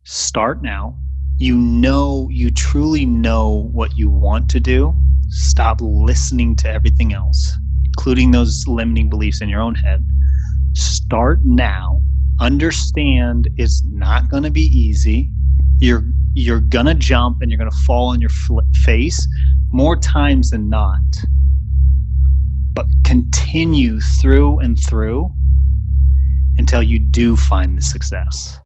Start now. You truly know what you want to do. Stop listening to everything else, including those limiting beliefs in your own head. Start now. Understand it's not going to be easy. You're going to jump and you're going to fall on your face more times than not. But continue through and through until you do find the success.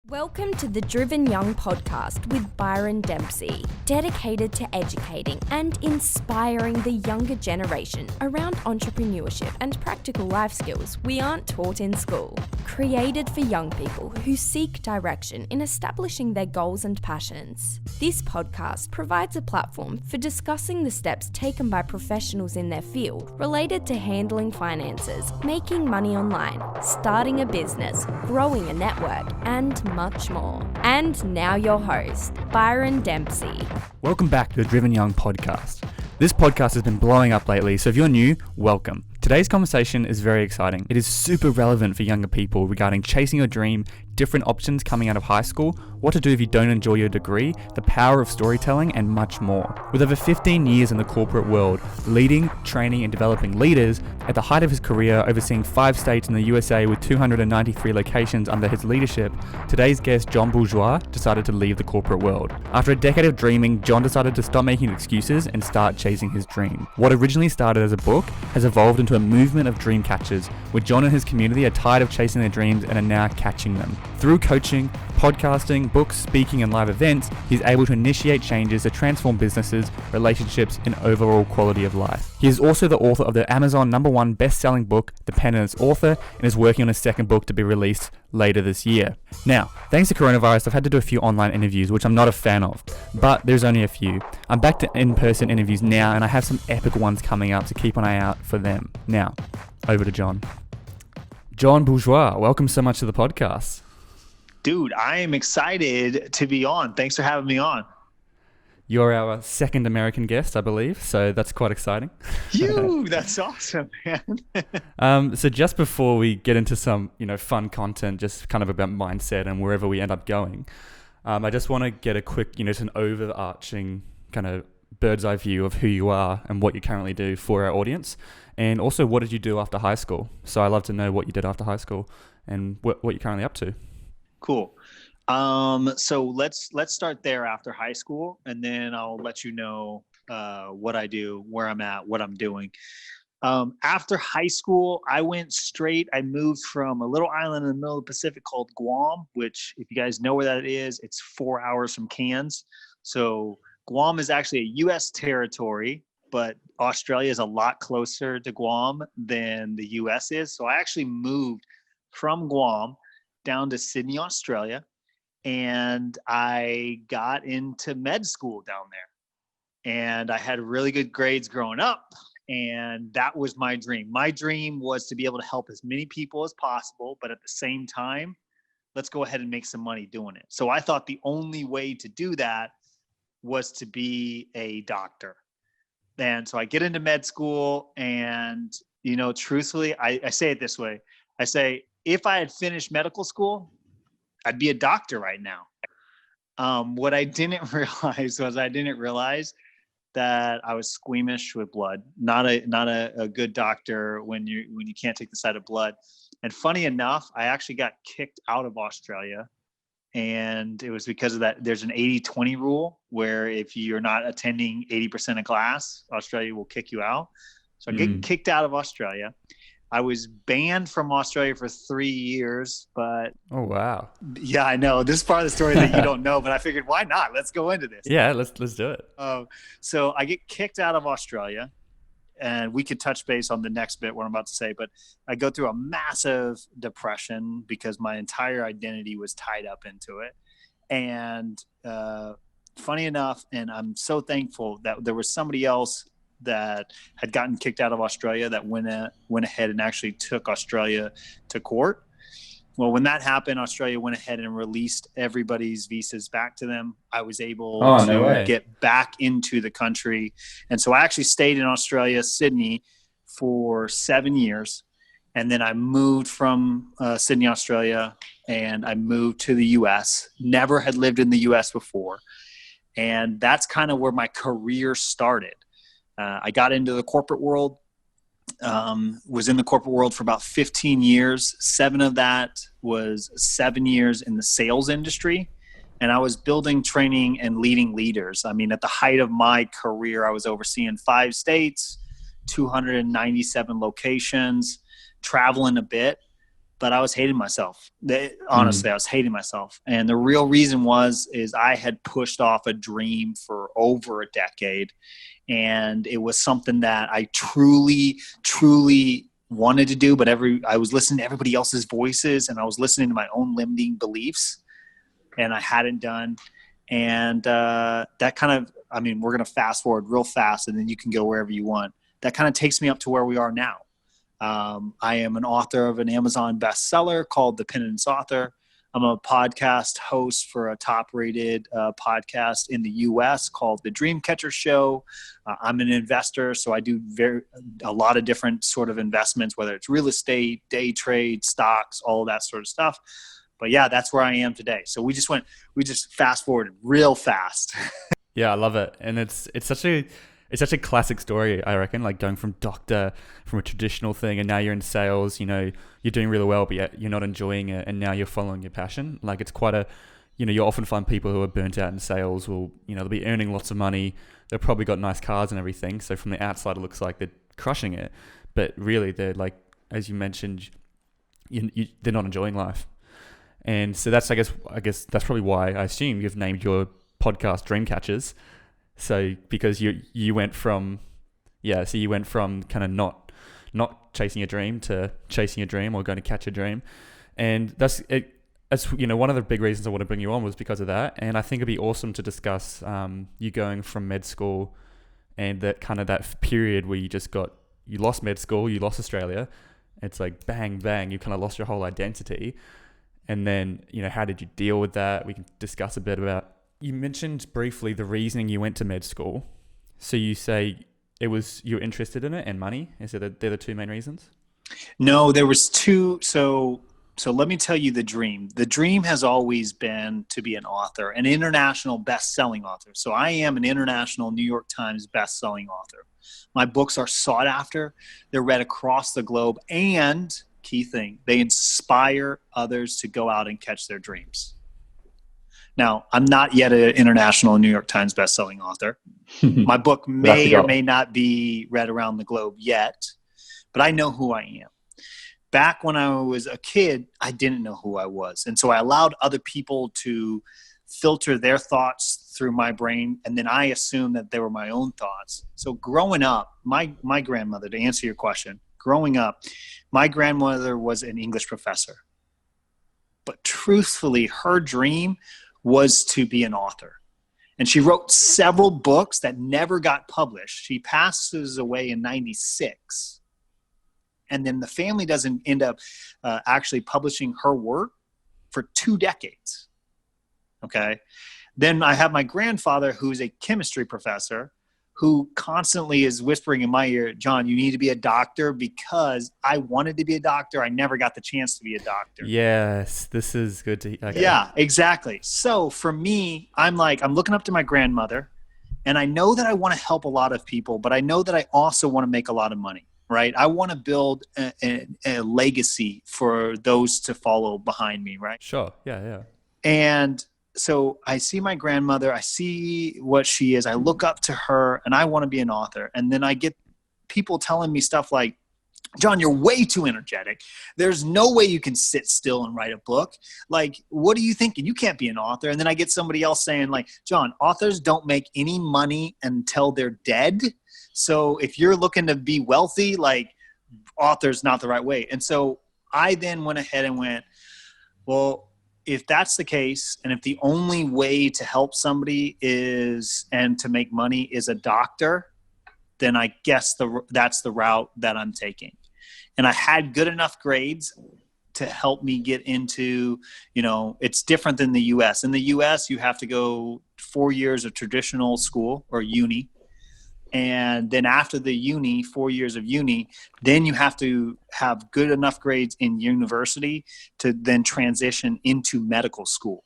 Welcome to the Driven Young podcast with Byron Dempsey, dedicated to educating and inspiring the younger generation around entrepreneurship and practical life skills we aren't taught in school. Created for young people who seek direction in establishing their goals and passions. This podcast provides a platform for discussing the steps taken by professionals in their field related to handling finances, making money online, starting a business, growing a network, and much more. And now your host, Byron Dempsey. Welcome back to the Driven Young podcast. This podcast has been blowing up lately, so if you're new, welcome. Today's conversation is very exciting. It is super relevant for younger people regarding chasing your dream, different options coming out of high school, what to do if you don't enjoy your degree, the power of storytelling, and much more. With over 15 years in the corporate world, leading, training, and developing leaders, at the height of his career overseeing 5 states in the USA with 293 locations under his leadership, today's guest, John Bourgeois, decided to leave the corporate world. After a decade of dreaming, John decided to stop making excuses and start chasing his dream. What originally started as a book has evolved into a movement of Dreamcatchers, where John and his community are tired of chasing their dreams and are now catching them. Through coaching, podcasting, books, speaking, and live events, he's able to initiate changes that transform businesses, relationships, and overall quality of life. He is also the author of the Amazon #1 best-selling book, The Pen and Its Author, and is working on his second book to be released later this year. Now, thanks to coronavirus, I've had to do a few online interviews, which I'm not a fan of, but there's only a few. I'm back to in-person interviews now, and I have some epic ones coming up, so keep an eye out for them. Now, over to John. John Bourgeois, welcome so much to the podcast. Dude, I am excited to be on. Thanks for having me on. You're our second American guest, I believe, so that's quite exciting. That's awesome, man. So just before we get into some, fun content, just kind of about mindset and wherever we end up going, I just want to get a quick, just an overarching kind of bird's eye view of who you are and what you currently do for our audience, and also what did you do after high school? So I'd love to know what you did after high school and what you're currently up to. Cool. So let's start there after high school, and then I'll let you know what I do, where I'm at, what I'm doing. After high school, I moved from a little island in the middle of the Pacific called Guam, which, if you guys know where that is, it's 4 hours from Cairns. So Guam is actually a U.S. territory, but Australia is a lot closer to Guam than the U.S. is. So I actually moved from Guam down to Sydney, Australia, and I got into med school down there. And I had really good grades growing up, and that was my dream. My dream was to be able to help as many people as possible, but at the same time, let's go ahead and make some money doing it. So I thought the only way to do that was to be a doctor. And so I get into med school, and, truthfully, I say it this way. I say, if I had finished medical school, I'd be a doctor right now. What I didn't realize that I was squeamish with blood. Not a good doctor when you can't take the sight of blood. And funny enough, I actually got kicked out of Australia, and it was because of that. There's an 80-20 rule where if you're not attending 80% of class, Australia will kick you out. So I get kicked out of Australia. I was banned from Australia for 3 years, but oh wow, yeah, I know this is part of the story that you don't know, but I figured why not? Let's go into this. Yeah, let's do it. So I get kicked out of Australia, and we could touch base on the next bit what I'm about to say, but I go through a massive depression because my entire identity was tied up into it. And funny enough, and I'm so thankful that there was somebody else that had gotten kicked out of Australia that went ahead and actually took Australia to court. Well, when that happened, Australia went ahead and released everybody's visas back to them. I was able to get back into the country. And so I actually stayed in Australia, Sydney, for 7 years. And then I moved from Sydney, Australia, and I moved to the US. Never had lived in the US before. And that's kind of where my career started. I got into the corporate world, was in the corporate world for about 15 years. 7 of that was 7 years in the sales industry. And I was building, training, and leading leaders. I mean, at the height of my career, I was overseeing 5 states, 297 locations, traveling a bit, but I was hating myself. Honestly, I was hating myself. And the real reason is I had pushed off a dream for over a decade. And it was something that I truly, truly wanted to do, but I was listening to everybody else's voices, and I was listening to my own limiting beliefs, and I hadn't done. And that kind of, I mean, we're going to fast forward real fast, and then you can go wherever you want. That kind of takes me up to where we are now. I am an author of an Amazon bestseller called The Penance Author. I'm a podcast host for a top-rated podcast in the U.S. called The Dreamcatchers Show. I'm an investor, so I do a lot of different sort of investments, whether it's real estate, day trade, stocks, all of that sort of stuff. But yeah, that's where I am today. So we just fast forwarded real fast. Yeah, I love it, and it's such a classic story, I reckon, like going from doctor, from a traditional thing, and now you're in sales, you're doing really well, but yet you're not enjoying it, and now you're following your passion. Like, it's quite you often find people who are burnt out in sales will, they'll be earning lots of money, they've probably got nice cars and everything, so from the outside it looks like they're crushing it, but really they're like, as you mentioned, they're not enjoying life. And so that's, I guess that's probably why I assume you've named your podcast Dreamcatchers. So because you went from kind of not chasing a dream to chasing a dream, or going to catch a dream, and that's one of the big reasons I want to bring you on was because of that. And I think it'd be awesome to discuss you going from med school and that period where you lost med school, you lost Australia. It's like bang bang, you kind of lost your whole identity, and then how did you deal with that? We can discuss a bit about. You mentioned briefly the reasoning you went to med school. So you say it was you're interested in it and money. Is it they're the 2 main reasons? No, there was 2. So let me tell you the dream. The dream has always been to be an author, an international best-selling author. So I am an international New York Times best-selling author. My books are sought after. They're read across the globe. And key thing, they inspire others to go out and catch their dreams. Now, I'm not yet an international New York Times bestselling author. My book may or may not be read around the globe yet, but I know who I am. Back when I was a kid, I didn't know who I was. And so I allowed other people to filter their thoughts through my brain, and then I assumed that they were my own thoughts. So growing up, my grandmother, to answer your question, growing up, my grandmother was an English professor. But truthfully, her dream was to be an author. And she wrote several books that never got published. She passes away in 96. And then the family doesn't end up actually publishing her work for 2 decades. Okay. Then I have my grandfather, who's a chemistry professor, who constantly is whispering in my ear, John, you need to be a doctor, because I wanted to be a doctor. I never got the chance to be a doctor. Yes, this is good to hear. Okay. Yeah, exactly. So for me, I'm looking up to my grandmother, and I know that I want to help a lot of people, but I know that I also want to make a lot of money, right? I want to build a legacy for those to follow behind me, right? Sure, yeah. And so I see my grandmother, I see what she is, I look up to her, and I want to be an author. And then I get people telling me stuff like, John, you're way too energetic. There's no way you can sit still and write a book. Like, what are you thinking? You can't be an author. And then I get somebody else saying, like, John, authors don't make any money until they're dead. So if you're looking to be wealthy, like, author's not the right way. And so I then went ahead and went, well, if that's the case, and if the only way to help somebody and to make money is a doctor, then I guess that's the route that I'm taking. And I had good enough grades to help me get into, it's different than the US. In the US, you have to go 4 years of traditional school or uni. And then after the uni, 4 years of uni, then you have to have good enough grades in university to then transition into medical school.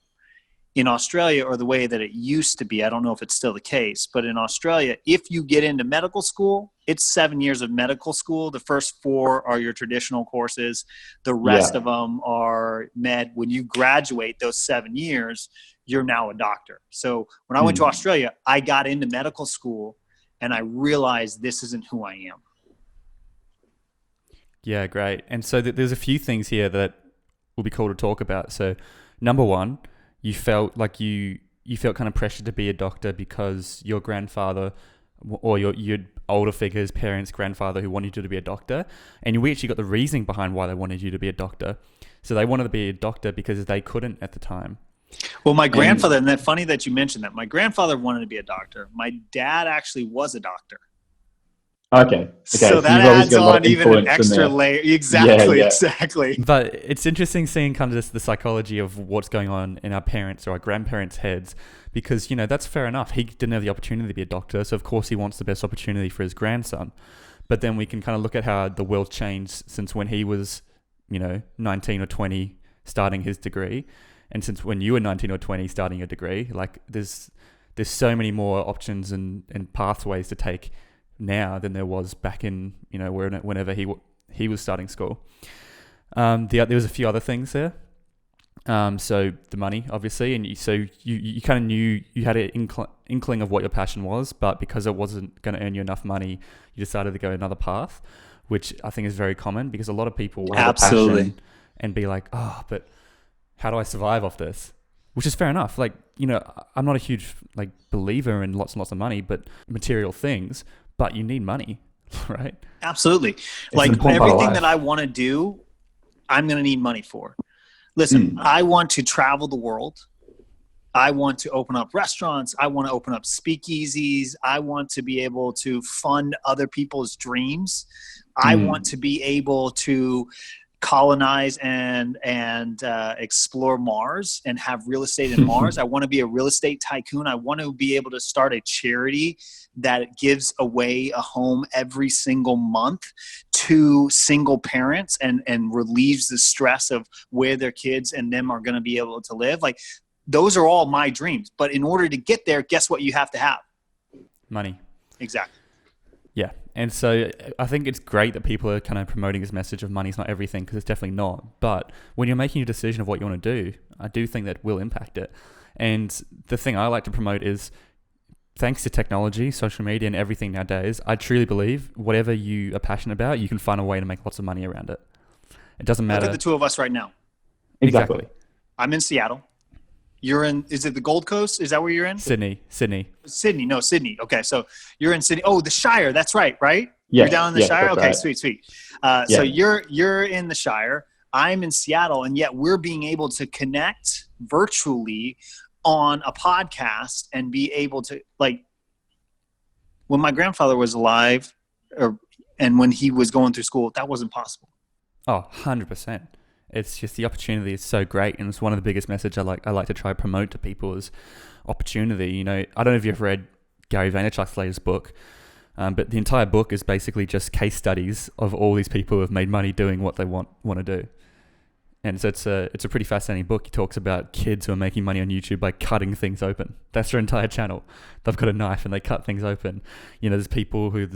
In Australia, or the way that it used to be, I don't know if it's still the case, but in Australia, if you get into medical school, it's 7 years of medical school. The first 4 are your traditional courses. The rest of them are med. When you graduate those 7 years, you're now a doctor. So when I went to Australia, I got into medical school and I realized this isn't who I am. Yeah, great. And so there's a few things here that will be cool to talk about. So number one, you felt like you felt kind of pressured to be a doctor because your grandfather or your older figures, parents, grandfather who wanted you to be a doctor. And we actually got the reasoning behind why they wanted you to be a doctor. So they wanted to be a doctor because they couldn't at the time. Well, my grandfather, and that's funny that you mentioned that. My grandfather wanted to be a doctor. My dad actually was a doctor. Okay. So that adds on even an extra layer. Exactly. But it's interesting seeing kind of just the psychology of what's going on in our parents' or our grandparents' heads, because, you know, that's fair enough. He didn't have the opportunity to be a doctor, so of course he wants the best opportunity for his grandson. But then we can kind of look at how the world changed since when he was, 19 or 20 starting his degree, and since when you were 19 or 20 starting your degree. Like there's so many more options and pathways to take now than there was back in, whenever he was starting school. There was a few other things there. So the money, obviously, and you kind of knew you had an inkling of what your passion was, but because it wasn't going to earn you enough money, you decided to go another path, which I think is very common because a lot of people have a passion and be like, oh, but how do I survive off this? Which is fair enough. Like, I'm not a huge believer in lots and lots of money, but material things. But you need money, right? Absolutely. Everything that I want to do, I'm going to need money for. Listen, I want to travel the world. I want to open up restaurants. I want to open up speakeasies. I want to be able to fund other people's dreams. I want to be able to colonize and explore Mars and have real estate in Mars. I want to be a real estate tycoon. I want to be able to start a charity that gives away a home every single month to single parents and relieves the stress of where their kids and them are going to be able to live. Like, those are all my dreams. But in order to get there, guess what you have to have? Money. Exactly. Yeah. And so I think it's great that people are kind of promoting this message of money's not everything, because it's definitely not. But when you're making a decision of what you want to do, I do think that will impact it. And the thing I like to promote is, thanks to technology, social media, and everything nowadays, I truly believe whatever you are passionate about, you can find a way to make lots of money around it. It doesn't matter. Look at the two of us right now. Exactly. I'm in Seattle. You're in, is it the Gold Coast? Is that where you're in? Sydney. Sydney. Okay, so you're in Sydney. Oh, the Shire. That's right? Yeah. You're down in the Shire? Okay, right. Sweet. So you're in the Shire. I'm in Seattle, and yet we're being able to connect virtually on a podcast and be able to, like, when my grandfather was alive and when he was going through school, that wasn't possible. Oh, 100%. It's just the opportunity is so great, and it's one of the biggest messages I like to try to promote to people is opportunity. I don't know if you've read Gary Vaynerchuk's latest book, but the entire book is basically just case studies of all these people who have made money doing what they want to do. And so it's a pretty fascinating book. He talks about kids who are making money on YouTube by cutting things open. That's their entire channel. They've got a knife and they cut things open. There's people who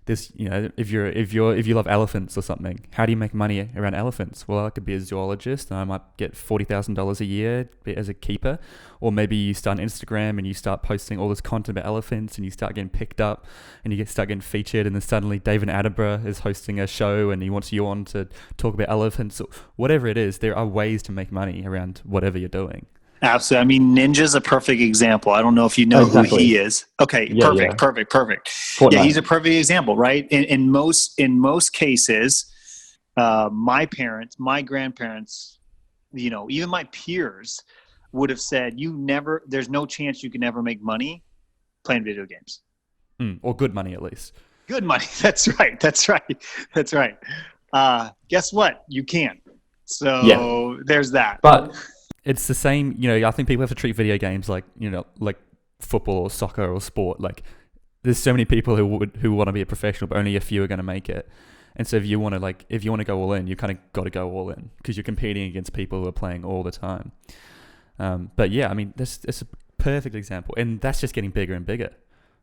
if you love elephants or something, how do you make money around elephants? Well, I could be a zoologist and I might get $40,000 a year as a keeper. Or maybe you start on Instagram and you start posting all this content about elephants and you start getting picked up and you start getting featured, and then suddenly David Attenborough is hosting a show and he wants you on to talk about elephants. Whatever it is, there are ways to make money around whatever you're doing. Absolutely. I mean, Ninja's a perfect example. I don't know if you know who he is. Okay, perfect. Fortnite. Yeah, he's a perfect example, right? In most cases, my parents, my grandparents, even my peers would have said, there's no chance you can ever make money playing video games. Or good money, at least. Good money. That's right. Guess what? You can. So there's that. But it's the same, I think people have to treat video games like football or soccer or sport. Like, there's so many people who want to be a professional, but only a few are going to make it. And so if you want to go all in, you kind of got to go all in because you're competing against people who are playing all the time. But yeah, I mean, that's a perfect example, and that's just getting bigger and bigger.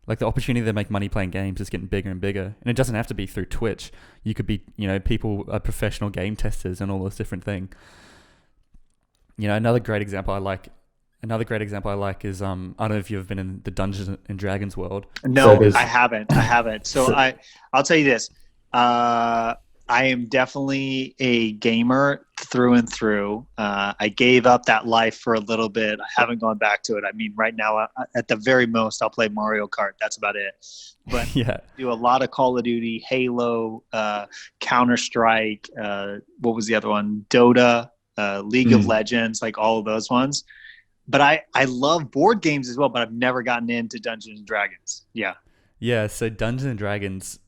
Like the opportunity to make money playing games is getting bigger and bigger, and it doesn't have to be through Twitch. You could be, people are professional game testers and all those different things. Another great example I like is I don't know if you've been in the Dungeons and Dragons world. No, I haven't. So I'll tell you this. I am definitely a gamer through and through. I gave up that life for a little bit. I haven't gone back to it. I mean, right now, at the very most, I'll play Mario Kart. That's about it. But yeah, I do a lot of Call of Duty, Halo, Counter-Strike. What was the other one? Dota, League of Legends, like all of those ones. But I love board games as well, but I've never gotten into Dungeons and Dragons. Yeah. Yeah, so Dungeons and Dragons,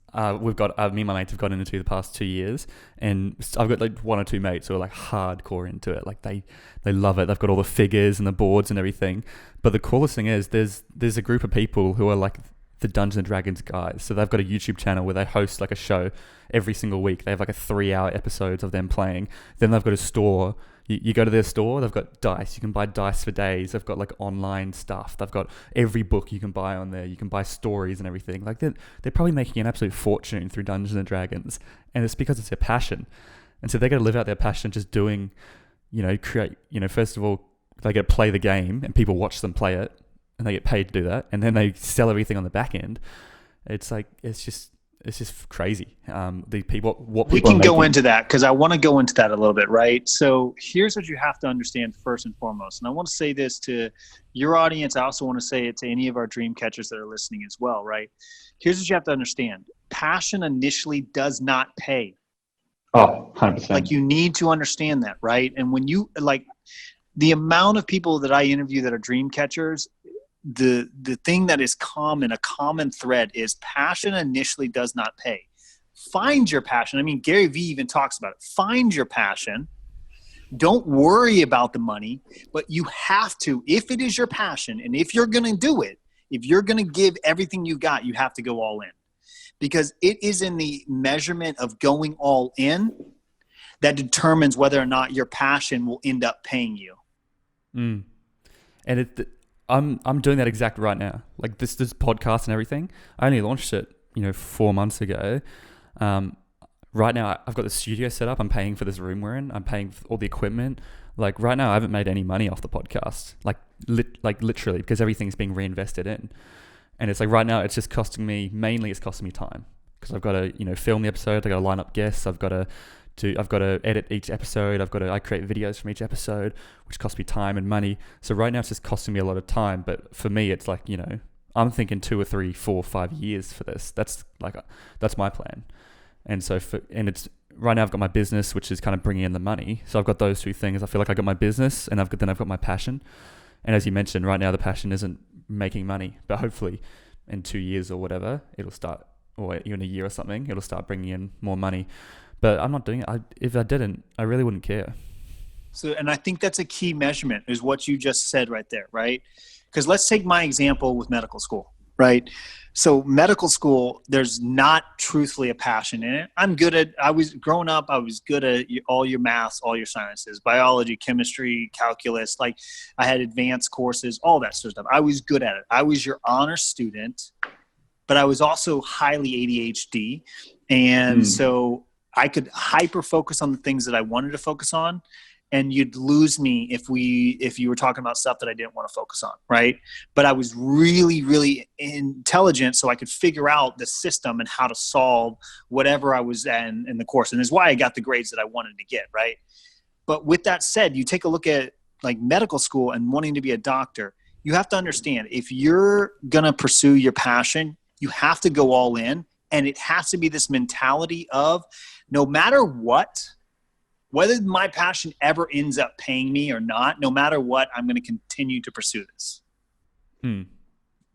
we've got me and my mates have gotten into the past 2 years, and I've got like one or two mates who are like hardcore into it. Like they love it. They've got all the figures and the boards and everything. But the coolest thing is there's a group of people who are like the Dungeons and Dragons guys. So they've got a YouTube channel where they host like a show every single week. They have like a 3-hour episodes of them playing. Then they've got a store. You go to their store, they've got dice. You can buy dice for days. They've got like online stuff. They've got every book you can buy on there. You can buy stories and everything. Like they're probably making an absolute fortune through Dungeons and Dragons, and it's because it's their passion. And so they got to live out their passion, just doing, create. First of all, they get to play the game, and people watch them play it, and they get paid to do that, and then they sell everything on the back end. It's just crazy. The people, what we people can are go making. into that because I want to go into that a little bit, right? So here's what you have to understand first and foremost. And I want to say this to your audience. I also want to say it to any of our Dreamcatchers that are listening as well, right? Here's what you have to understand. Passion initially does not pay. Oh, 100%. Like you need to understand that, right? And when you like the amount of people that I interview that are Dreamcatchers, the thing that is common, a common thread is passion initially does not pay. Find your passion. I mean, Gary Vee even talks about it. Find your passion. Don't worry about the money, but you have to, if it is your passion and if you're going to do it, if you're going to give everything you got, you have to go all in, because it is in the measurement of going all in that determines whether or not your passion will end up paying you. And I'm doing that exact right now. Like this podcast and everything. I only launched it, 4 months ago. Right now I've got the studio set up. I'm paying for this room we're in. I'm paying for all the equipment. Like right now I haven't made any money off the podcast. Like literally, because everything's being reinvested in. And it's like right now it's just costing me time, because I've got to, film the episode. I got to line up guests. I've got to edit each episode. I create videos from each episode, which costs me time and money. So right now it's just costing me a lot of time. But for me, it's like, I'm thinking 2 or 3, 4, 5 years for this. That's my plan. And so it's right now I've got my business, which is kind of bringing in the money. So I've got those two things. I feel like I got my business, and I've got my passion. And as you mentioned, right now the passion isn't making money, but hopefully in 2 years or whatever, it'll start, or even a year or something, it'll start bringing in more money. But I'm not doing it. If I didn't, I really wouldn't care. So, and I think that's a key measurement is what you just said right there, right? Because let's take my example with medical school, right? So medical school, there's not truthfully a passion in it. Growing up, I was good at all your maths, all your sciences, biology, chemistry, calculus. Like I had advanced courses, all that sort of stuff. I was good at it. I was your honor student, but I was also highly ADHD. And so I could hyper focus on the things that I wanted to focus on, and you'd lose me if you were talking about stuff that I didn't want to focus on, right? But I was really, really intelligent, so I could figure out the system and how to solve whatever I was in the course. And that's why I got the grades that I wanted to get, right? But with that said, you take a look at like medical school and wanting to be a doctor, you have to understand, if you're going to pursue your passion, you have to go all in. And it has to be this mentality of no matter what, whether my passion ever ends up paying me or not, no matter what, I'm going to continue to pursue this.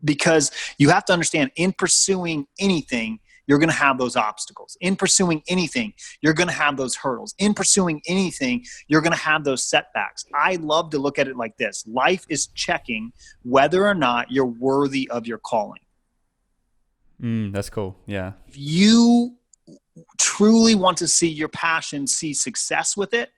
Because you have to understand, in pursuing anything, you're going to have those obstacles. In pursuing anything, you're going to have those hurdles. In pursuing anything, you're going to have those setbacks. I love to look at it like this. Life is checking whether or not you're worthy of your calling. That's cool. Yeah. If you truly want to see your passion, see success with it,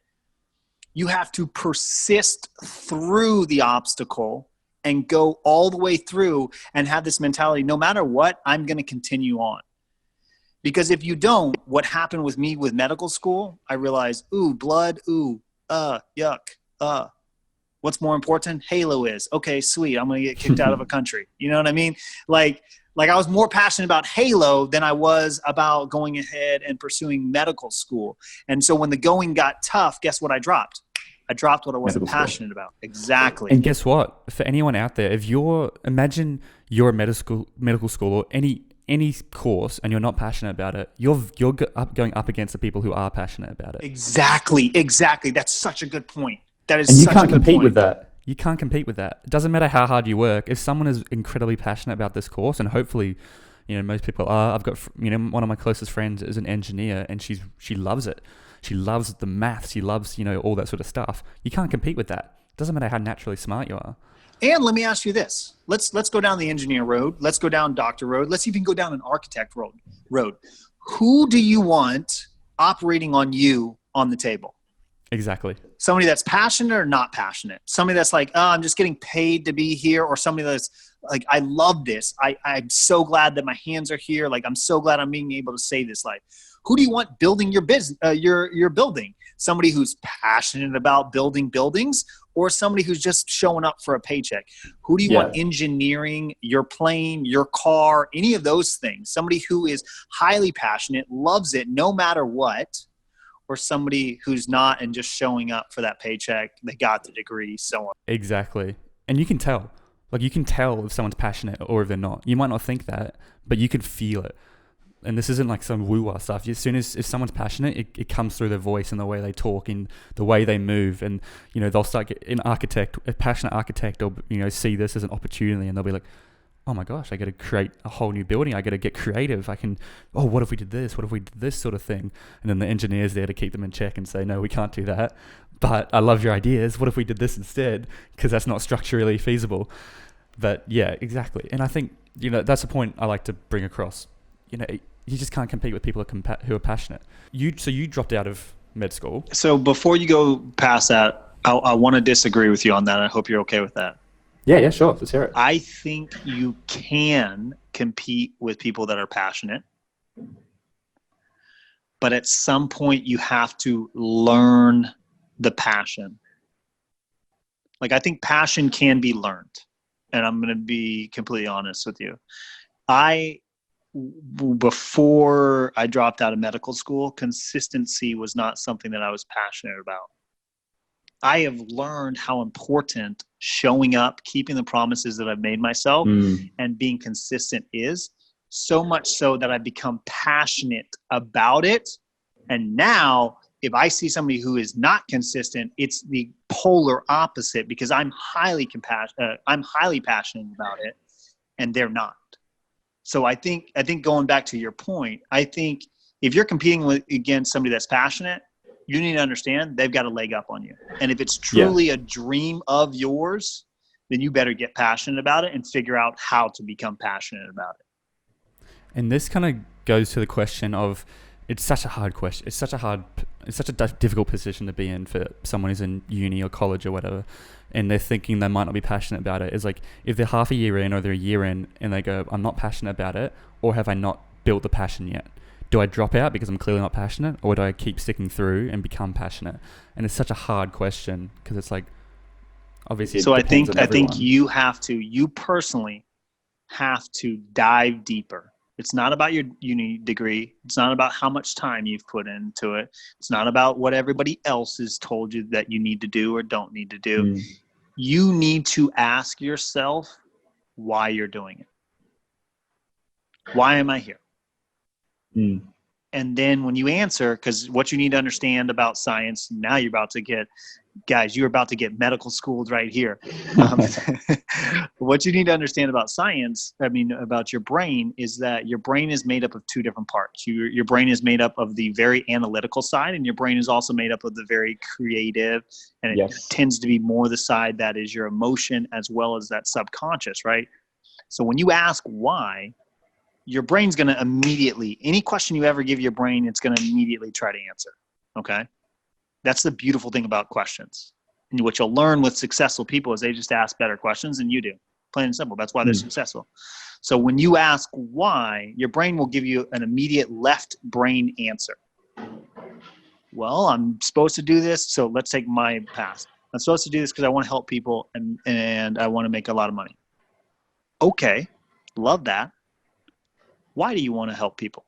you have to persist through the obstacle and go all the way through and have this mentality, no matter what, I'm going to continue on. Because if you don't, what happened with me with medical school, I realized, ooh, blood, ooh, yuck, what's more important? Halo is. Okay, sweet. I'm going to get kicked out of a country. You know what I mean? Like I was more passionate about Halo than I was about going ahead and pursuing medical school. And so when the going got tough, guess what I dropped? I dropped what I wasn't passionate about. Exactly. And guess what? For anyone out there, imagine you're a medical school or any course and you're not passionate about it, you're going up against the people who are passionate about it. Exactly. That's such a good point. That is And you such can't a good compete point. with that. You can't compete with that. It doesn't matter how hard you work. If someone is incredibly passionate about this course, and hopefully, most people are. I've got, one of my closest friends is an engineer, and she loves it. She loves the maths. She loves, all that sort of stuff. You can't compete with that. It doesn't matter how naturally smart you are. And let me ask you this. Let's go down the engineer road. Let's go down doctor road. Let's even go down an architect road. Who do you want operating on you on the table? Exactly. Somebody that's passionate or not passionate. Somebody that's like, oh, I'm just getting paid to be here. Or somebody that's like, I love this. I'm so glad that my hands are here. Like, I'm so glad I'm being able to save this life. Who do you want building your business, your building? Somebody who's passionate about building buildings, or somebody who's just showing up for a paycheck? Who do you want engineering your plane, your car, any of those things? Somebody who is highly passionate, loves it no matter what, or somebody who's not and just showing up for that paycheck, they got the degree, so on. Exactly. And you can tell. Like, you can tell if someone's passionate or if they're not. You might not think that, but you can feel it. And this isn't like some woo-wah stuff. As soon as if someone's passionate, it comes through their voice and the way they talk and the way they move. And, they'll start a passionate architect will, see this as an opportunity, and they'll be like, oh my gosh, I got to create a whole new building. I got to get creative. What if we did this? What if we did this sort of thing? And then the engineer's there to keep them in check and say, no, we can't do that. But I love your ideas. What if we did this instead? Because that's not structurally feasible. But yeah, exactly. And I think, that's the point I like to bring across. You just can't compete with people who are passionate. So you dropped out of med school. So before you go past that, I want to disagree with you on that. I hope you're okay with that. Yeah, sure. Let's hear it. I think you can compete with people that are passionate, but at some point you have to learn the passion. Like, I think passion can be learned, and I'm going to be completely honest with you. Before I dropped out of medical school, consistency was not something that I was passionate about. I have learned how important showing up, keeping the promises that I've made myself, and being consistent is, so much so that I've become passionate about it. And now, if I see somebody who is not consistent, it's the polar opposite, because I'm highly passionate about it, and they're not. So I think going back to your point, I think if you're competing against somebody that's passionate, you need to understand they've got a leg up on you. And if it's truly a dream of yours, then you better get passionate about it and figure out how to become passionate about it. And this kind of goes to the question of, it's such a hard question. It's such a difficult position to be in for someone who's in uni or college or whatever, and they're thinking they might not be passionate about it. It's like, if they're half a year in or they're a year in and they go, I'm not passionate about it, or have I not built the passion yet? Do I drop out because I'm clearly not passionate, or do I keep sticking through and become passionate? And it's such a hard question, because it's like, obviously. So I think you personally have to dive deeper. It's not about your uni degree. It's not about how much time you've put into it. It's not about what everybody else has told you that you need to do or don't need to do. You need to ask yourself why you're doing it. Why am I here? And then when you answer, because what you need to understand about science, now you're about to get medical schooled right here. What you need to understand about science, about your brain, is that your brain is made up of two different parts. Your brain is made up of the very analytical side, and your brain is also made up of the very creative, and it tends to be more the side that is your emotion as well as that subconscious, right? So when you ask why, your brain's going to immediately, any question you ever give your brain, it's going to immediately try to answer. Okay. That's the beautiful thing about questions. And what you'll learn with successful people is they just ask better questions than you do. Plain and simple. That's why they're successful. So when you ask why, your brain will give you an immediate left brain answer. Well, I'm supposed to do this. So let's take my past. I'm supposed to do this because I want to help people and I want to make a lot of money. Okay. Love that. Why do you want to help people?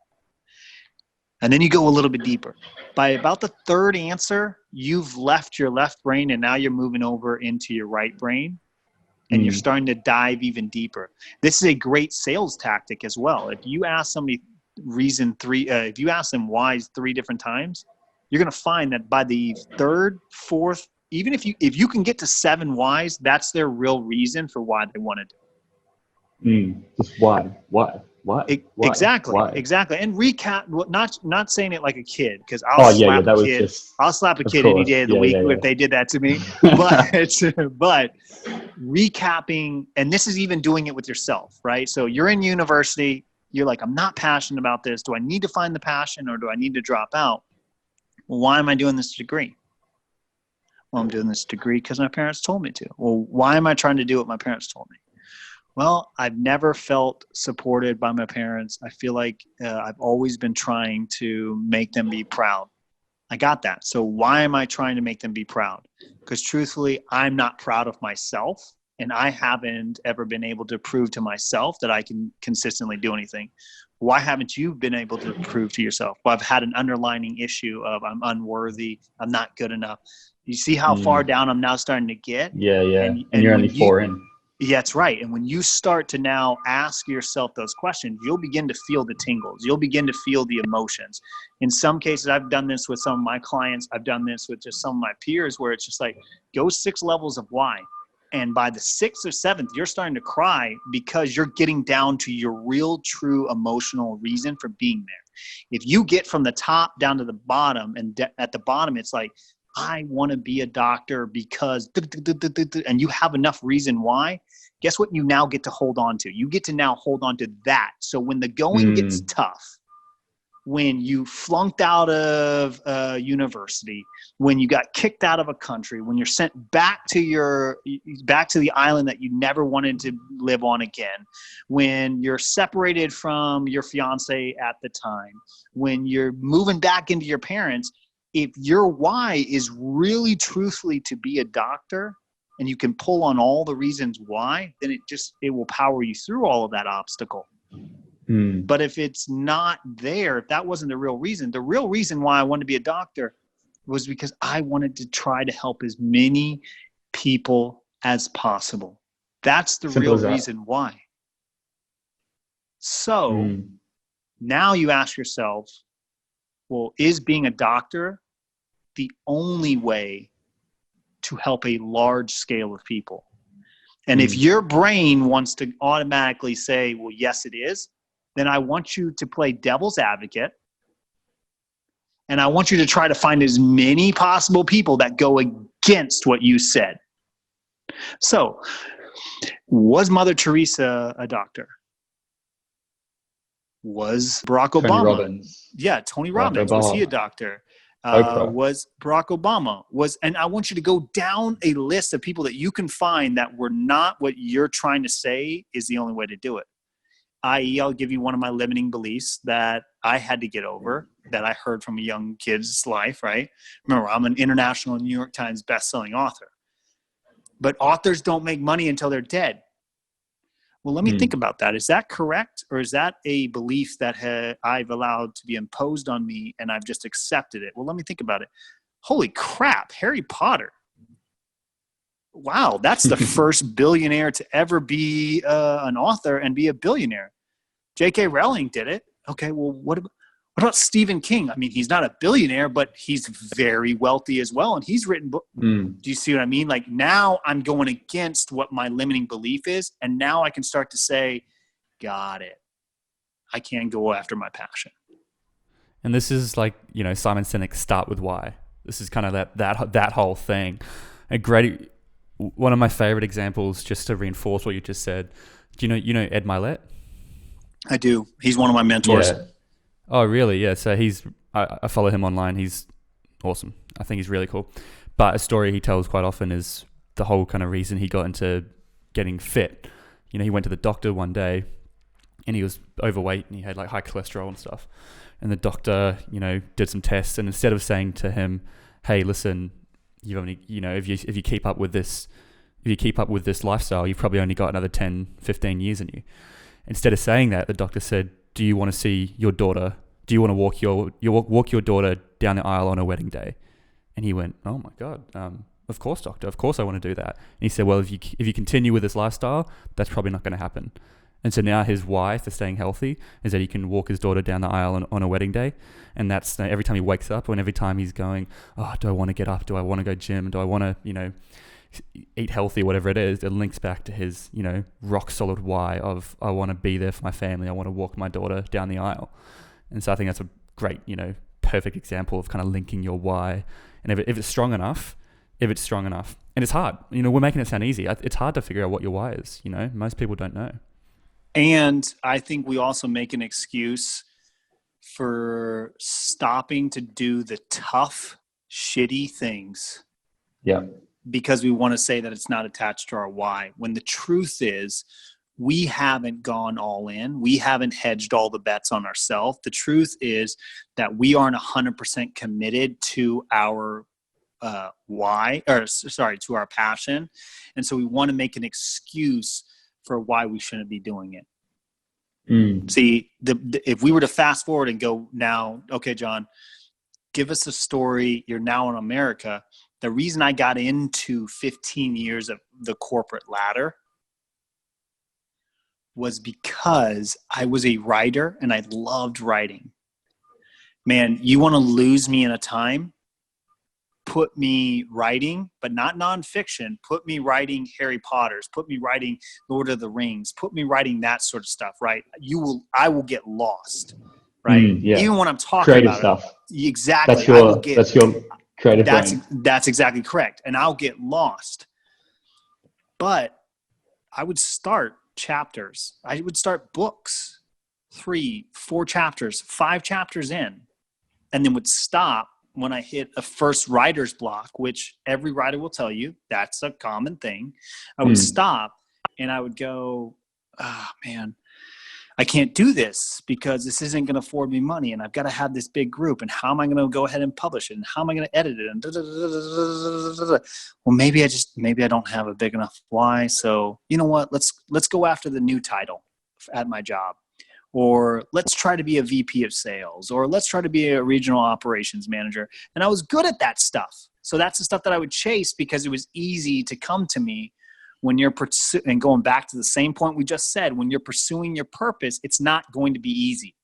And then you go a little bit deeper. By about the third answer, you've left your left brain and now you're moving over into your right brain and you're starting to dive even deeper. This is a great sales tactic as well. If you ask somebody if you ask them why 3 different times, you're going to find that by the third, fourth, even if you can get to 7 whys, that's their real reason for why they want to do it. Just why? Exactly. Why? Exactly. And recap, not saying it like a kid, because I'll slap a kid any day of the week if they did that to me. But recapping, and this is even doing it with yourself, right? So you're in university, you're like, I'm not passionate about this. Do I need to find the passion or do I need to drop out? Well, why am I doing this degree? Well, I'm doing this degree because my parents told me to. Well, why am I trying to do what my parents told me? Well, I've never felt supported by my parents. I feel like I've always been trying to make them be proud. I got that. So why am I trying to make them be proud? Because truthfully, I'm not proud of myself, and I haven't ever been able to prove to myself that I can consistently do anything. Why haven't you been able to prove to yourself? Well, I've had an underlining issue of I'm unworthy, I'm not good enough. You see how far down I'm now starting to get? Yeah. And you're only 4 in. Yeah, that's right. And when you start to now ask yourself those questions, you'll begin to feel the tingles. You'll begin to feel the emotions. In some cases, I've done this with some of my clients. I've done this with just some of my peers where it's just like, go 6 levels of why. And by the 6th or 7th, you're starting to cry because you're getting down to your real, true emotional reason for being there. If you get from the top down to the bottom, and at the bottom, it's like, I want to be a doctor because, and you have enough reason why, guess what you now get to hold on to? You get to now hold on to that. So when the going gets tough, when you flunked out of university, when you got kicked out of a country, when you're sent back to the island that you never wanted to live on again, when you're separated from your fiance at the time, when you're moving back into your parents, if your why is really truthfully to be a doctor and you can pull on all the reasons why, then it will power you through all of that obstacle. But if it's not there, if that wasn't the real reason why I wanted to be a doctor was because I wanted to try to help as many people as possible. That's the real reason why. So now you ask yourself, well, is being a doctor the only way to help a large scale of people? And if your brain wants to automatically say, well, yes, it is, then I want you to play devil's advocate. And I want you to try to find as many possible people that go against what you said. So, was Mother Teresa a doctor? Was Barack Obama? Tony Robbins. Yeah, Tony Robbins. Was he a doctor? Was Barack Obama? And I want you to go down a list of people that you can find that were not what you're trying to say is the only way to do it. I.e., I'll give you one of my limiting beliefs that I had to get over, that I heard from a young kid's life, right? Remember, I'm an international New York Times bestselling author. But authors don't make money until they're dead. Well, let me think about that. Is that correct? Or is that a belief that I've allowed to be imposed on me and I've just accepted it? Well, let me think about it. Holy crap, Harry Potter. Wow, that's the first billionaire to ever be an author and be a billionaire. J.K. Rowling did it. Okay, well, what about Stephen King? I mean, he's not a billionaire, but he's very wealthy as well, and he's written books. Do you see what I mean? Like, now I'm going against what my limiting belief is, and now I can start to say, got it. I can go after my passion. And this is like, Simon Sinek's Start With Why. This is kind of that whole thing. One of my favorite examples, just to reinforce what you just said. Do you know Ed Milet? I do. He's one of my mentors. Yeah. Oh, really? Yeah. So I follow him online. He's awesome. I think he's really cool. But a story he tells quite often is the whole kind of reason he got into getting fit. You know, he went to the doctor one day and he was overweight and he had like high cholesterol and stuff. And the doctor, you know, did some tests, and instead of saying to him, "Hey, listen, you've only, you know, if you keep up with this lifestyle, you've probably only got another 10, 15 years in you." Instead of saying that, the doctor said, "Do you want to see your daughter? Do you want to walk your daughter down the aisle on her wedding day?" And he went, "Oh my God, of course, doctor. Of course I want to do that." And he said, "Well, if you continue with this lifestyle, that's probably not going to happen." And so now his why for staying healthy is that he can walk his daughter down the aisle on a wedding day. And that's every time he wakes up, and every time he's going, "Oh, do I want to get up? Do I want to go gym? Do I want to, you know, eat healthy," whatever it is, it links back to his, you know, rock solid why of, I want to be there for my family. I want to walk my daughter down the aisle. And so I think that's a great, you know, perfect example of kind of linking your why. And if it's strong enough, and it's hard, you know, we're making it sound easy. It's hard to figure out what your why is. You know, most people don't know. And I think we also make an excuse for stopping to do the tough, shitty things. Yeah. Because we want to say that it's not attached to our why. When the truth is, we haven't gone all in. We haven't hedged all the bets on ourselves. The truth is that we aren't 100% committed to our to our passion. And so we want to make an excuse for why we shouldn't be doing it. See, if we were to fast forward and go now, okay, John, give us a story. You're now in America. The reason I got into 15 years of the corporate ladder was because I was a writer and I loved writing. Man, you want to lose me in a time? Put me writing, but not nonfiction. Put me writing Harry Potter's. Put me writing Lord of the Rings. Put me writing that sort of stuff, right? I will get lost, right? Yeah. Even when I'm talking creative about stuff. it. Exactly. That's your creative brain. That's exactly correct. And I'll get lost. But I would start chapters. I would start books, 3, 4 chapters, 5 chapters in, and then would stop when I hit a first writer's block, which every writer will tell you that's a common thing. I would stop and I would go, "Oh man, I can't do this because this isn't going to afford me money, and I've got to have this big group, and how am I going to go ahead and publish it, and how am I going to edit it, and well, maybe I don't have a big enough why. So you know what? Let's go after the new title at my job, or let's try to be a VP of sales, or let's try to be a regional operations manager." And I was good at that stuff. So that's the stuff that I would chase because it was easy to come to me. When you're and going back to the same point we just said, when you're pursuing your purpose, it's not going to be easy.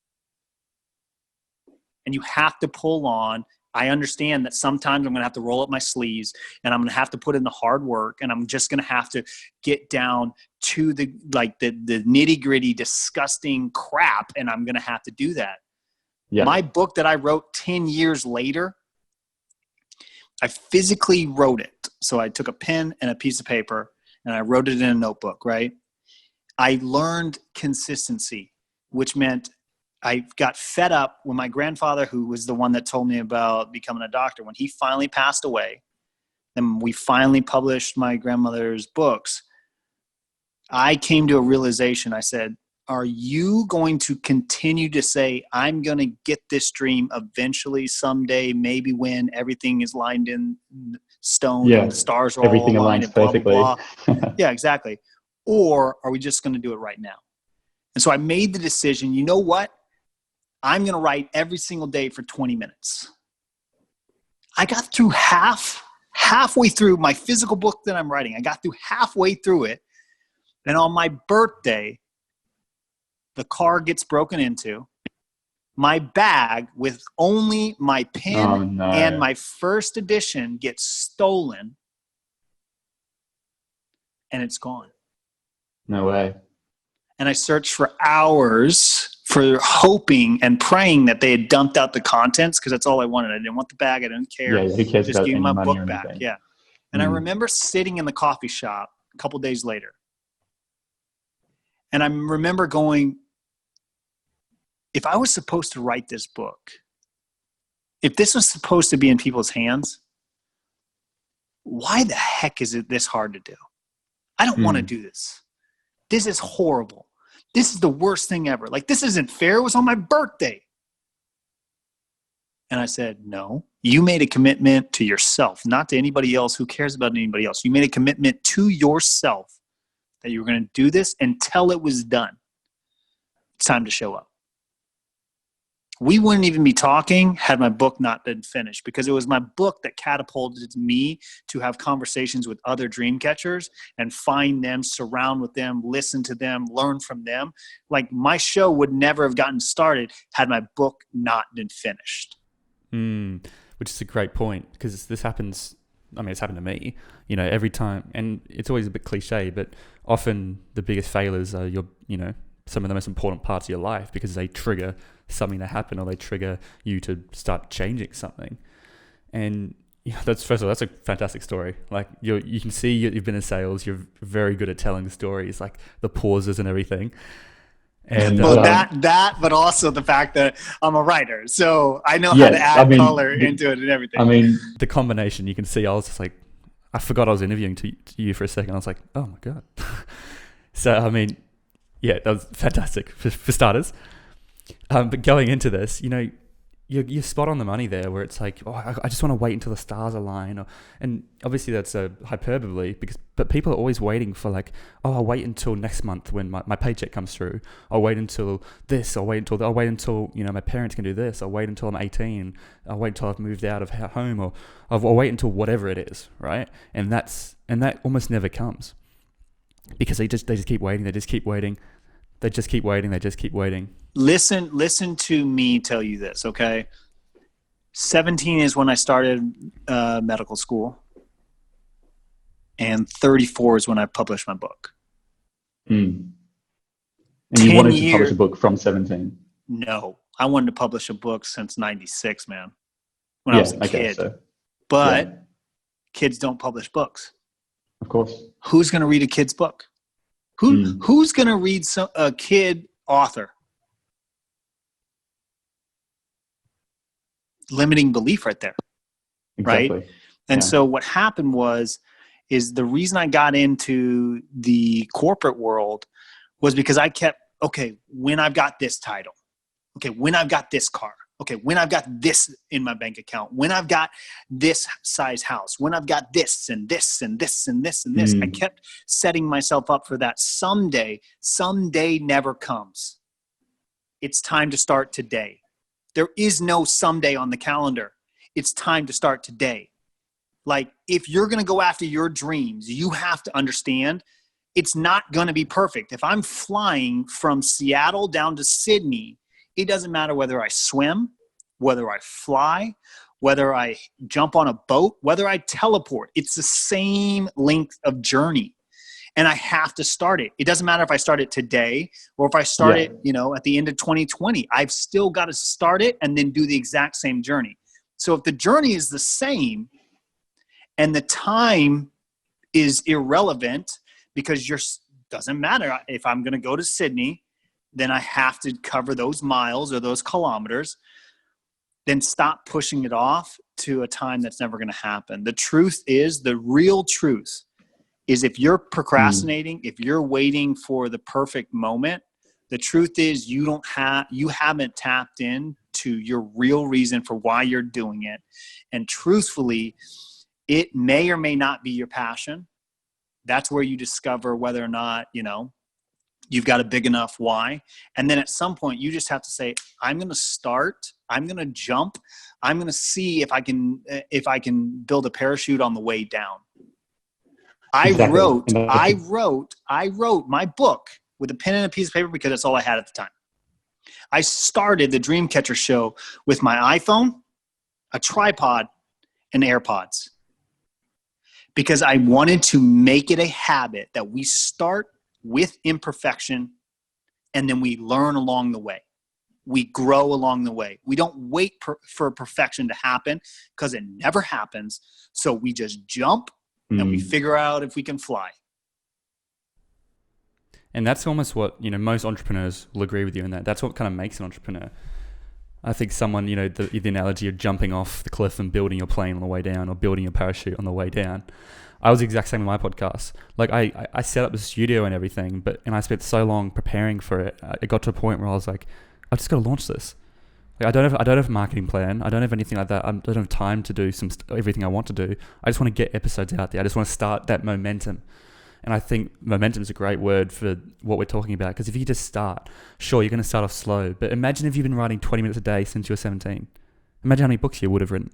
And you have to pull on. I understand that sometimes I'm going to have to roll up my sleeves and I'm going to have to put in the hard work, and I'm just going to have to get down to the nitty gritty, disgusting crap. And I'm going to have to do that. Yeah. My book that I wrote 10 years later, I physically wrote it. So I took a pen and a piece of paper and I wrote it in a notebook, right? I learned consistency, which meant I got fed up when my grandfather, who was the one that told me about becoming a doctor, when he finally passed away, and we finally published my grandmother's books, I came to a realization. I said, are you going to continue to say, I'm going to get this dream eventually, someday, maybe when everything is lined in stone and the stars are everything all aligned aligns and blah, perfectly. blah, blah. Yeah, exactly. Or are we just going to do it right now? And so I made the decision, you know what? I'm going to write every single day for 20 minutes. I got through halfway through my physical book that I'm writing. I got through halfway through it. And on my birthday, the car gets broken into. My bag with only my pen and my first edition gets stolen. And it's gone. No way. And I searched for hours for hoping and praying that they had dumped out the contents, because that's all I wanted. I didn't want the bag. I didn't care. Yeah, who cares just about give me my money book or back. anything. Yeah. And I remember sitting in the coffee shop a couple days later. And I remember going, if I was supposed to write this book, if this was supposed to be in people's hands, why the heck is it this hard to do? I don't want to do this. This is horrible. This is the worst thing ever. Like, this isn't fair. It was on my birthday. And I said, no, you made a commitment to yourself, not to anybody else. Who cares about anybody else? You made a commitment to yourself that you were going to do this until it was done. It's time to show up. We wouldn't even be talking had my book not been finished, because it was my book that catapulted me to have conversations with other dream catchers and find them, surround with them, listen to them, learn from them. Like, my show would never have gotten started had my book not been finished. Which is a great point, because this happens. I mean, it's happened to me, every time, and it's always a bit cliche, but often the biggest failures are some of the most important parts of your life, because they trigger something to happen, or they trigger you to start changing something. And that's a fantastic story. Like, you can see you've been in sales. You're very good at telling stories, like the pauses and everything. And well, but also the fact that I'm a writer, so I know how to add color into it and everything. I mean, the combination, you can see. I was just like, I forgot I was interviewing to you for a second. I was like, oh my god. So I mean, yeah, that was fantastic for starters. But going into this, you're spot on the money there, where it's like, I just want to wait until the stars align, and obviously that's a hyperbole, but people are always waiting for, like, I'll wait until next month when my paycheck comes through. I'll wait until this. I'll wait until my parents can do this. I'll wait until I'm 18. I'll wait until I've moved out of home, or I'll wait until whatever it is, right? And that almost never comes, because they just keep waiting. They just keep waiting. They just keep waiting. They just keep waiting. Listen to me tell you this, okay? 17 is when I started medical school, and 34 is when I published my book. And you wanted to publish a book from 17? No, I wanted to publish a book since 96, man, when I was a kid. But kids don't publish books. Of course. Who's going to read a kid's book? Who's going to read a kid author? Limiting belief right there. Exactly. Right? And so what happened is the reason I got into the corporate world was because I kept, when I've got this title, when I've got this car, when I've got this in my bank account, when I've got this size house, when I've got this and this and this and this and this, I kept setting myself up for that someday never comes. It's time to start today. There is no someday on the calendar. It's time to start today. Like, if you're going to go after your dreams, you have to understand it's not going to be perfect. If I'm flying from Seattle down to Sydney, it doesn't matter whether I swim, whether I fly, whether I jump on a boat, whether I teleport. It's the same length of journey. And I have to start it. It doesn't matter if I start it today or if I start it, at the end of 2020. I've still got to start it and then do the exact same journey. So if the journey is the same and the time is irrelevant, because doesn't matter if I'm going to go to Sydney, then I have to cover those miles or those kilometers, then stop pushing it off to a time that's never going to happen. The truth is, the real truth is, if you're procrastinating, if you're waiting for the perfect moment, the truth is you haven't tapped into your real reason for why you're doing it. And truthfully, it may or may not be your passion. That's where you discover whether or not, you've got a big enough why. And then at some point you just have to say, I'm going to start, I'm going to jump, I'm going to see if I can build a parachute on the way down. Exactly. I wrote my book with a pen and a piece of paper because that's all I had at the time. I started the Dreamcatcher show with my iPhone, a tripod, and AirPods, because I wanted to make it a habit that we start with imperfection and then we learn along the way. We grow along the way. We don't wait for perfection to happen, because it never happens. So we just jump and we figure out if we can fly. And that's almost what, most entrepreneurs will agree with you in that. That's what kind of makes an entrepreneur. I think someone, the analogy of jumping off the cliff and building your plane on the way down, or building your parachute on the way down. I was the exact same with my podcast. Like I set up the studio and everything, and I spent so long preparing for it. It got to a point where I was like, I just got to launch this. Like I don't have a marketing plan. I don't have anything like that. I don't have time to do everything I want to do. I just want to get episodes out there. I just want to start that momentum. And I think momentum is a great word for what we're talking about, because if you just start, sure, you're going to start off slow. But imagine if you've been writing 20 minutes a day since you were 17. Imagine how many books you would have written.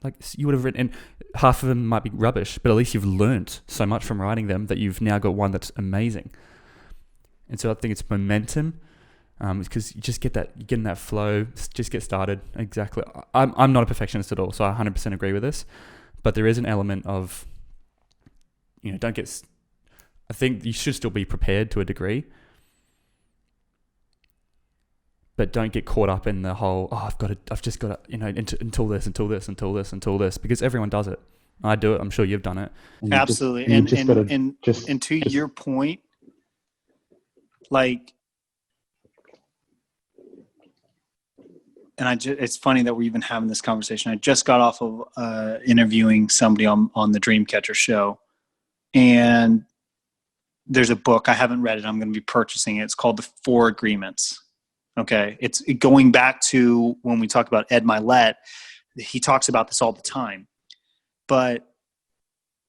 Like you would have written, and half of them might be rubbish, but at least you've learnt so much from writing them that you've now got one that's amazing. And so I think it's momentum, because you just get in that flow, just get started. Exactly. I'm not a perfectionist at all, so I 100% agree with this. But there is an element of, I think you should still be prepared to a degree, but don't get caught up in the whole, I've just got to, until this, because everyone does it. I do it. I'm sure you've done it. Absolutely. And to your point, like, it's funny that we're even having this conversation. I just got off of interviewing somebody on the Dreamcatchers show, and there's a book. I haven't read it. I'm going to be purchasing it. It's called The 4 Agreements. Okay. It's going back to when we talk about Ed Milet. He talks about this all the time. But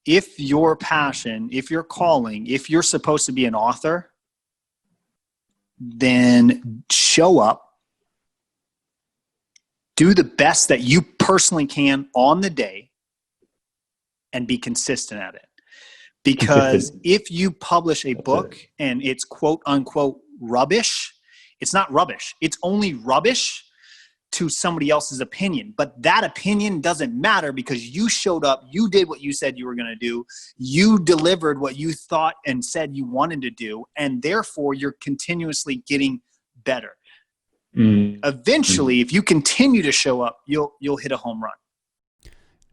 if your passion, if your calling, if you're supposed to be an author, then show up, do the best that you personally can on the day, and be consistent at it. Because if you publish a book and it's quote unquote rubbish, it's not rubbish. It's only rubbish to somebody else's opinion. But that opinion doesn't matter, because you showed up, you did what you said you were going to do, you delivered what you thought and said you wanted to do, and therefore you're continuously getting better. Eventually, if you continue to show up, you'll hit a home run.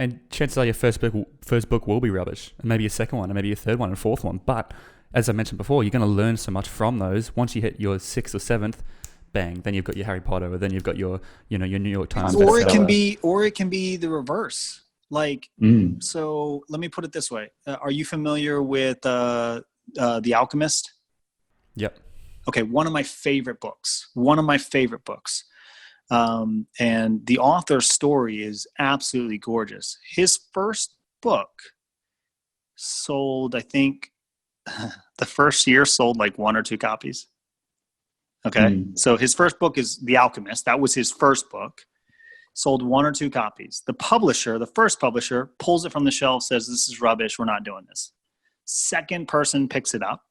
And chances are your first book will be rubbish, and maybe your second one, and maybe your third one, and fourth one. But as I mentioned before, you're going to learn so much from those. Once you hit your 6th or 7th, bang, then you've got your Harry Potter, or then you've got your your New York Times. Or it can be the reverse. Like, so let me put it this way: are you familiar with The Alchemist? Yep. Okay, one of my favorite books. And the author's story is absolutely gorgeous. His first book sold, I think, the first year sold like 1 or 2 copies. Okay, so his first book is The Alchemist. That was his first book. Sold 1 or 2 copies. The first publisher, pulls it from the shelf, says, "This is rubbish. We're not doing this." Second person picks it up.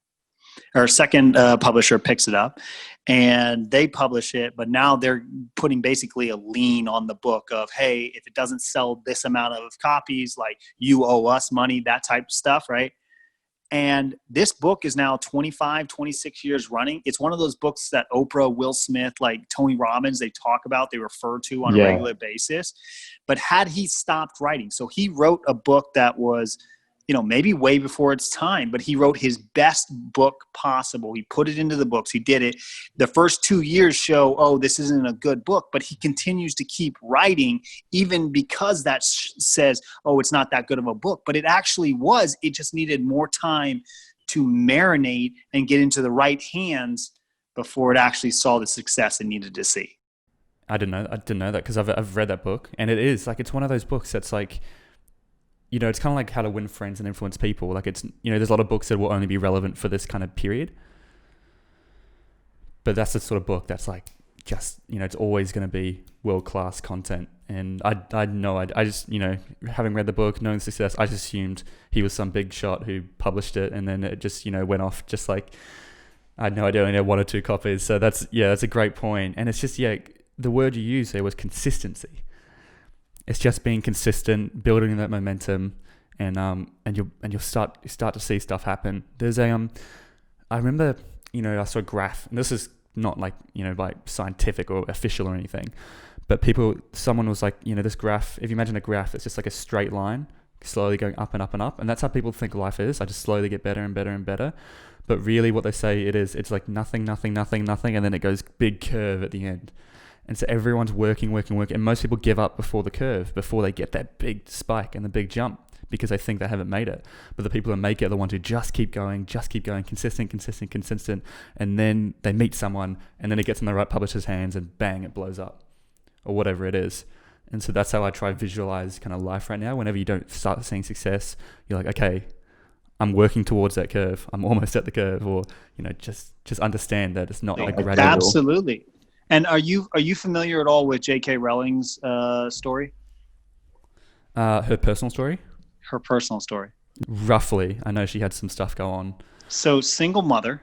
Or second publisher picks it up, and they publish it, but now they're putting basically a lien on the book of, hey, if it doesn't sell this amount of copies, like, you owe us money, that type of stuff, right? And this book is now 25, 26 years running. It's one of those books that Oprah, Will Smith, like Tony Robbins, they talk about, they refer to on a regular basis. But had he stopped writing, so he wrote a book that was, maybe way before its time, but he wrote his best book possible. He put it into the books. He did it. The first 2 years show, this isn't a good book, but he continues to keep writing, even because that says, it's not that good of a book. But it actually was. It just needed more time to marinate and get into the right hands before it actually saw the success it needed to see. I didn't know that, because I've read that book, and it is like, it's one of those books that's like, it's kind of like How to Win Friends and Influence People. Like, it's, there's a lot of books that will only be relevant for this kind of period. But that's the sort of book that's like, just, it's always going to be world-class content. And I just, having read the book, knowing the success, I just assumed he was some big shot who published it, and then it just, went off just like, I had no idea, I only had 1 or 2 copies. So that's a great point. And it's just, the word you used there was consistency. It's just being consistent, building that momentum, and you'll start to see stuff happen. There's I remember, I saw a graph, and this is not like, like scientific or official or anything, but someone was like, this graph, if you imagine a graph, it's just like a straight line, slowly going up and up and up, and that's how people think life is. I just slowly get better and better and better. But really what they say it's like nothing, nothing, nothing, nothing, and then it goes big curve at the end. And so everyone's working, and most people give up before the curve, before they get that big spike and the big jump, because they think they haven't made it. But the people who make it are the ones who just keep going, consistent, and then they meet someone, and then it gets in the right publisher's hands, and bang, it blows up, or whatever it is. And so that's how I try to visualize kind of life right now. Whenever you don't start seeing success, you're like, okay, I'm working towards that curve. I'm almost at the curve, or just understand that it's not like gradual. Absolutely. And are you familiar at all with J.K. Rowling's story? Her personal story? Her personal story. Roughly. I know she had some stuff go on. So single mother,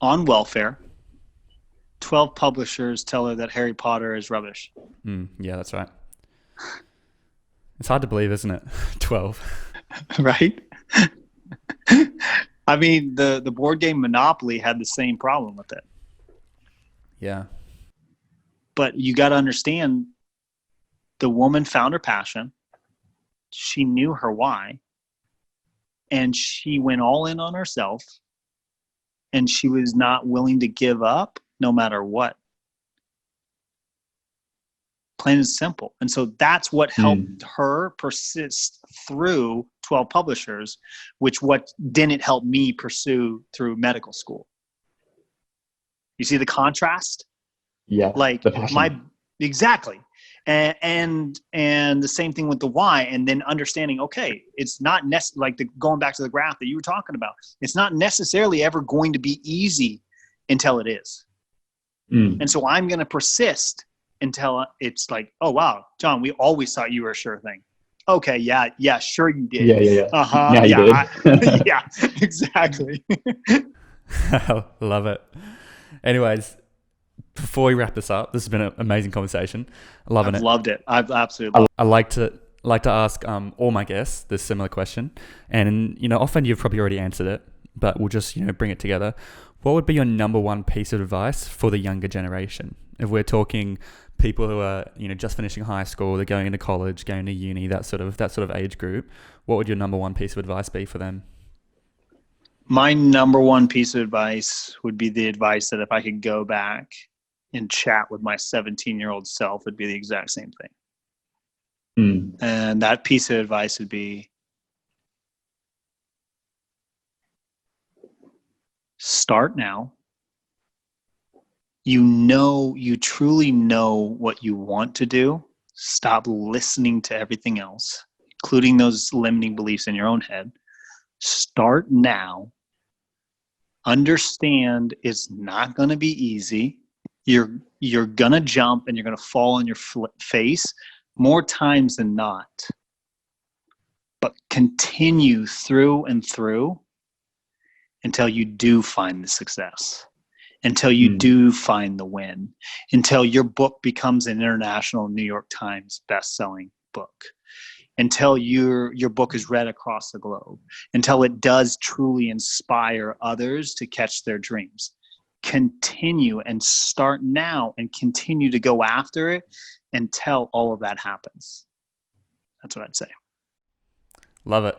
on welfare, 12 publishers tell her that Harry Potter is rubbish. Yeah, that's right. It's hard to believe, isn't it? 12. Right? I mean, the board game Monopoly had the same problem with it. Yeah. But you got to understand, the woman found her passion. She knew her why. And she went all in on herself. And she was not willing to give up no matter what. Plain and simple. And so that's what helped her persist through 12 publishers, which what didn't help me pursue through medical school. You see the contrast? Yeah. Like exactly. And the same thing with the why, and then understanding, okay, it's not like going back to the graph that you were talking about. It's not necessarily ever going to be easy until it is. And so I'm going to persist until it's like, oh wow, John, we always thought you were a sure thing. Okay, yeah, sure you did. Yeah. Uh-huh. Yeah, you did. Yeah, exactly. Love it. Anyways, before we wrap this up, this has been an amazing conversation. I've loved it. I've absolutely. I like to ask all my guests this similar question, and often you've probably already answered it, but we'll just bring it together. What would be your number one piece of advice for the younger generation? If we're talking people who are just finishing high school, they're going into college, going to uni, that sort of age group, what would your number one piece of advice be for them? My number one piece of advice would be the advice that if I could go back and chat with my 17-year-old self, it'd be the exact same thing. And that piece of advice would be, start now. You truly know what you want to do. Stop listening to everything else, including those limiting beliefs in your own head. Start now. Understand it's not going to be easy. You're going to jump and you're going to fall on your face more times than not. But continue through and through until you do find the success, until you do find the win, until your book becomes an international New York Times best-selling book, until your book is read across the globe, until it does truly inspire others to catch their dreams. Continue and start now and continue to go after it until all of that happens. That's what I'd say. Love it.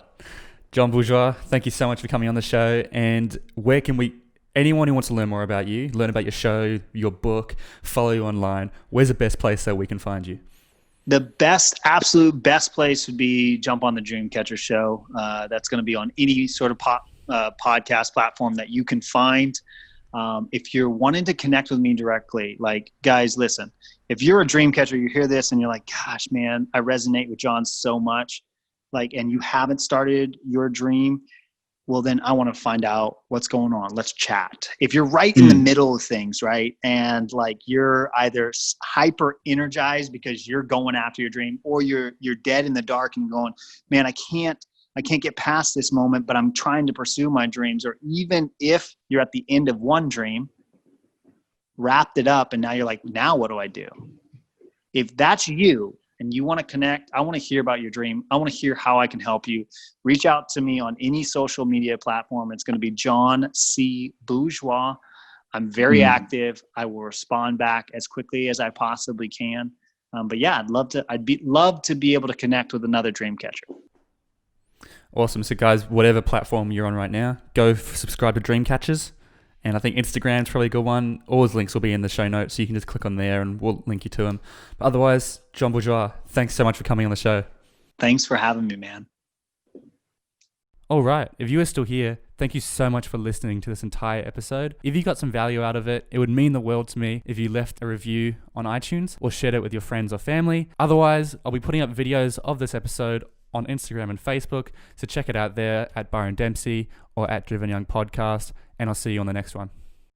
John Bourgeois, thank you so much for coming on the show. And where can anyone who wants to learn more about you, learn about your show, your book, follow you online, where's the best place that we can find you? The absolute best place would be jump on the Dreamcatchers show. That's going to be on any sort of podcast platform that you can find. If you're wanting to connect with me directly, like, guys, listen, if you're a Dreamcatcher, you hear this and you're like, gosh, man, I resonate with John so much, and you haven't started your dream, well, then I want to find out what's going on. Let's chat. If you're right in the middle of things, right, and you're either hyper energized because you're going after your dream, or you're dead in the dark and going, man, I can't get past this moment, but I'm trying to pursue my dreams. Or even if you're at the end of one dream, wrapped it up, and now you're like, now what do I do? If that's you and you want to connect, I want to hear about your dream. I want to hear how I can help you. Reach out to me on any social media platform. It's going to be John C. Bourgeois. I'm very active. I will respond back as quickly as I possibly can. But yeah, I'd love to be able to connect with another Dreamcatcher. Awesome. So guys, whatever platform you're on right now, go subscribe to Dreamcatchers. And I think Instagram's probably a good one. All his links will be in the show notes, so you can just click on there and we'll link you to him. But otherwise, John Bourgeois, thanks so much for coming on the show. Thanks for having me, man. All right. If you are still here, thank you so much for listening to this entire episode. If you got some value out of it, it would mean the world to me if you left a review on iTunes or shared it with your friends or family. Otherwise, I'll be putting up videos of this episode on Instagram and Facebook, so check it out there at Byron Dempsey or at Driven Young Podcast, and I'll see you on the next one.